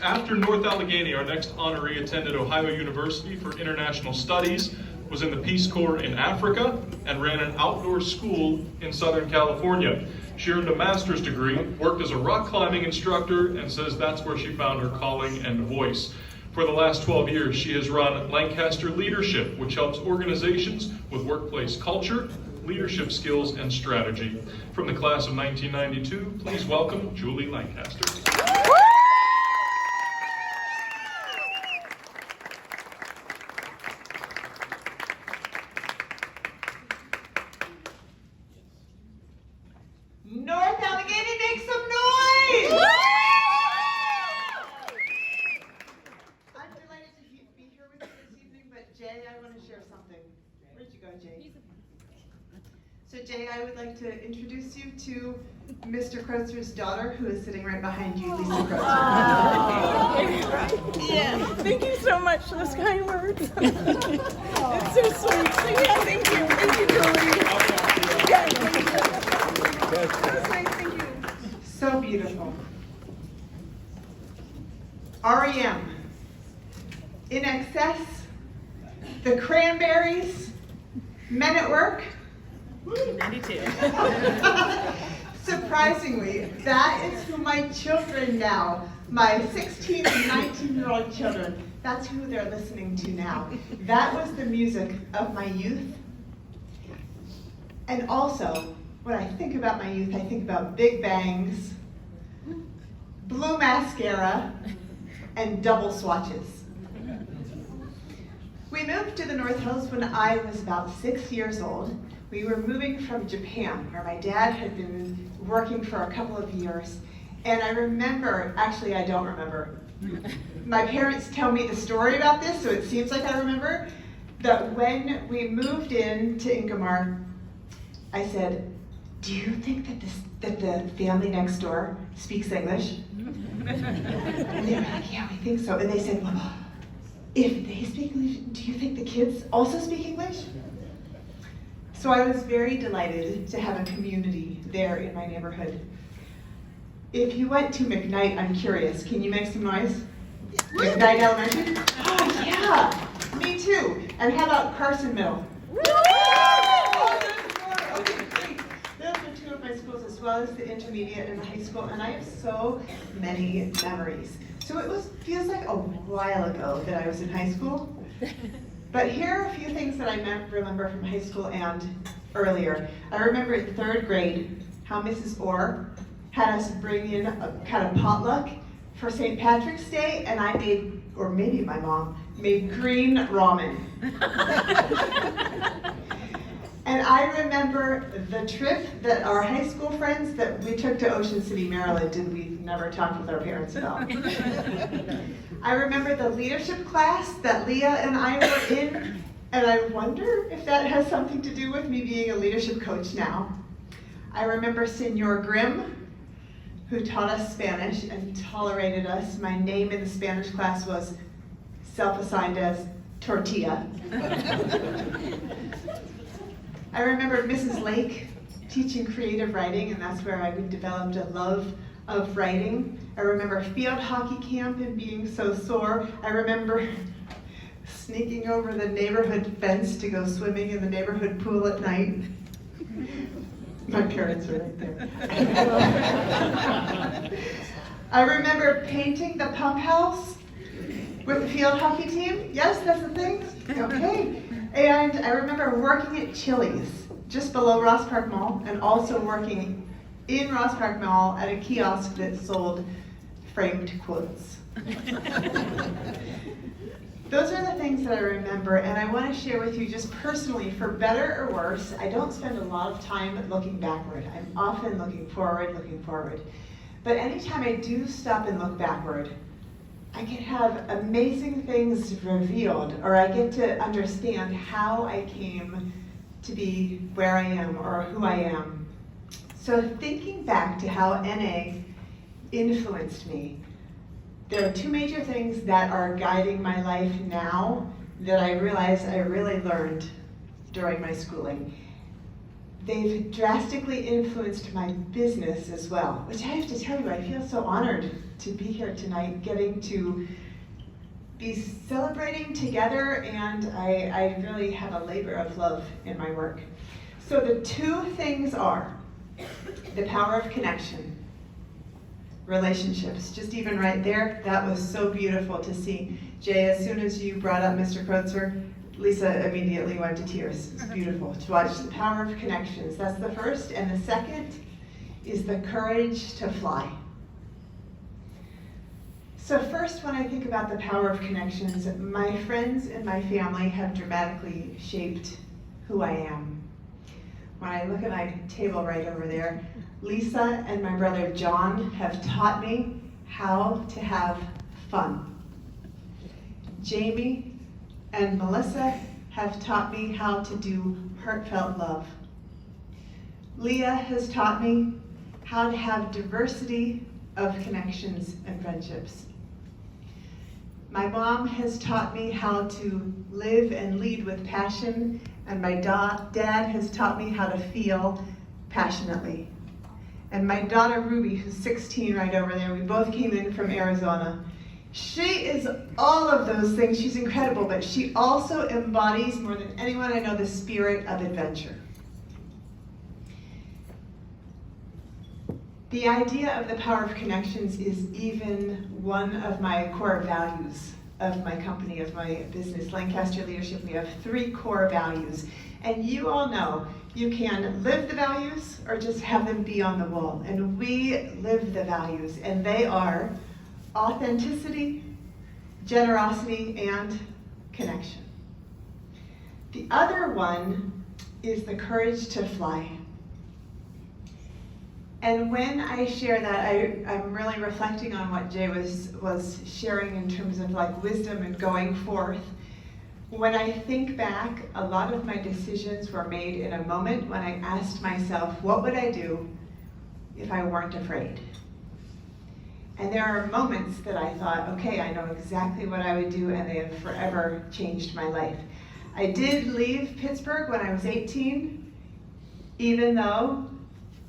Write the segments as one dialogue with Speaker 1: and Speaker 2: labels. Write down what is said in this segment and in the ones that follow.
Speaker 1: After North Allegheny, our next honoree attended Ohio University for International Studies, was in the Peace Corps in Africa, and ran an outdoor school in Southern California. She earned a master's degree, worked as a rock climbing instructor, and says that's where she found her calling and voice. For the last 12 years, she has run Lancaster Leadership, which helps organizations with workplace culture, leadership skills, and strategy. From the class of 1992, please welcome Julie Lancaster.
Speaker 2: North Allegheny, make some noise! I'm delighted to be here with you this evening, but Jay, I want to share something. Where'd you go, Jay? So Jay, I would like to introduce you to Mr. Kreuzer's daughter, who is sitting right behind you, Lisa Kreutzer.
Speaker 3: Yeah, thank you so much for those kind words. It's so sweet. Yeah, thank you. Thank you, Julie. Yeah, thank you. Thank you.
Speaker 2: So beautiful. REM. In Excess. The Cranberries. Men at Work.
Speaker 3: 92.
Speaker 2: Surprisingly, that is who my children now, my 16 and 19-year-old children, that's who they're listening to now. That was the music of my youth. And also, when I think about my youth, I think about big bangs, blue mascara, and double swatches. We moved to the North Hills when I was about 6 years old. We were moving from Japan, where my dad had been working for a couple of years. And I remember, actually I don't remember. My parents tell me the story about this, so it seems like I remember, that when we moved into Ingomar, I said, do you think that the family next door speaks English? And they were like, yeah, we think so. And they said, well, if they speak English, do you think the kids also speak English? So I was very delighted to have a community there in my neighborhood. If you went to McKnight, I'm curious, can you make some noise? McKnight Elementary? Oh yeah, me too. And how about Carson Middle? Oh, there's more. Okay, great. Those are two of my schools, as well as the intermediate and the high school, and I have so many memories. So it feels like a while ago that I was in high school. But here are a few things that I remember from high school and earlier. I remember in 3rd grade how Mrs. Orr had us bring in a kind of potluck for St. Patrick's Day, and I made, or maybe my mom, made green ramen. And I remember the trip that our high school friends that we took to Ocean City, Maryland, and we never talked with our parents about. I remember the leadership class that Leah and I were in, and I wonder if that has something to do with me being a leadership coach now. I remember Senor Grimm, who taught us Spanish and tolerated us. My name in the Spanish class was self-assigned as Tortilla. I remember Mrs. Lake teaching creative writing, and that's where I developed a love of writing. I remember field hockey camp and being so sore. I remember sneaking over the neighborhood fence to go swimming in the neighborhood pool at night. My parents are right there. I remember painting the pump house with the field hockey team. Yes, that's the thing? Okay. And I remember working at Chili's, just below Ross Park Mall, and also working in Ross Park Mall at a kiosk that sold framed quotes. Those are the things that I remember, and I want to share with you just personally, for better or worse. I don't spend a lot of time looking backward. I'm often looking forward. But anytime I do stop and look backward, I can have amazing things revealed, or I get to understand how I came to be where I am or who I am. So thinking back to how NA influenced me, there are two major things that are guiding my life now that I realize I really learned during my schooling. They've drastically influenced my business as well, which I have to tell you, I feel so honored to be here tonight, getting to be celebrating together, and I really have a labor of love in my work. So the two things are the power of connection, relationships. Just even right there, that was so beautiful to see. Jay, as soon as you brought up Mr. Kreutzer, Lisa immediately went to tears. It's beautiful to watch the power of connections. That's the first. And the second is the courage to fly. So first, when I think about the power of connections, my friends and my family have dramatically shaped who I am. When I look at my table right over there, Lisa and my brother John have taught me how to have fun. Jamie and Melissa have taught me how to do heartfelt love. Leah has taught me how to have diversity of connections and friendships. My mom has taught me how to live and lead with passion, and my dad has taught me how to feel passionately. And my daughter Ruby, who's 16 right over there, we both came in from Arizona. She is all of those things. She's incredible, but she also embodies, more than anyone I know, the spirit of adventure. The idea of the power of connections is even one of my core values of my company, of my business, Lancaster Leadership. We have 3 core values. And you all know you can live the values or just have them be on the wall. And we live the values, and they are authenticity, generosity, and connection. The other one is the courage to fly. And when I share that, I'm really reflecting on what Jay was sharing in terms of like wisdom and going forth. When I think back, a lot of my decisions were made in a moment when I asked myself, what would I do if I weren't afraid? And there are moments that I thought, okay, I know exactly what I would do, and they have forever changed my life. I did leave Pittsburgh when I was 18, even though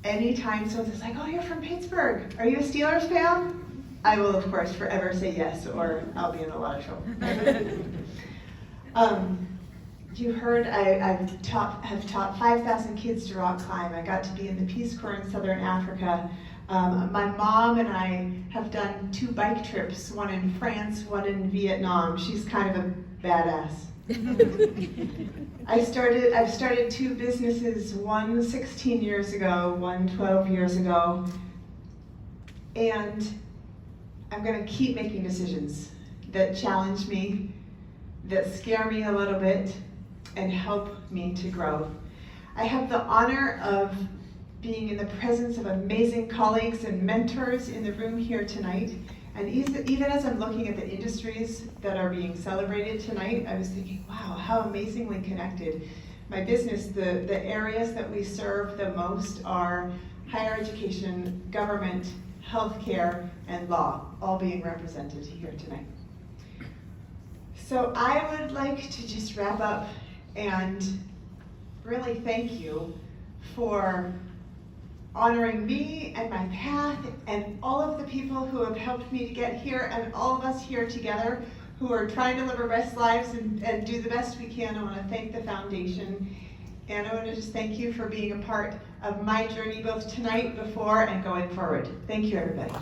Speaker 2: anytime someone says like, oh, you're from Pittsburgh, are you a Steelers fan? I will, of course, forever say yes, or I'll be in a lot of trouble. You heard have taught 5,000 kids to rock climb. I got to be in the Peace Corps in Southern Africa. My mom and I have done 2 bike trips, one in France, one in Vietnam. She's kind of a badass. I've started 2 businesses, one 16 years ago, one 12 years ago, and I'm going to keep making decisions that challenge me, that scare me a little bit, and help me to grow. I have the honor of being in the presence of amazing colleagues and mentors in the room here tonight. And even as I'm looking at the industries that are being celebrated tonight, I was thinking, wow, how amazingly connected. My business, the areas that we serve the most are higher education, government, healthcare, and law, all being represented here tonight. So I would like to just wrap up and really thank you for honoring me and my path and all of the people who have helped me to get here, and all of us here together who are trying to live our best lives and do the best we can. I want to thank the foundation, and I want to just thank you for being a part of my journey both tonight, before, and going forward. Thank you, everybody.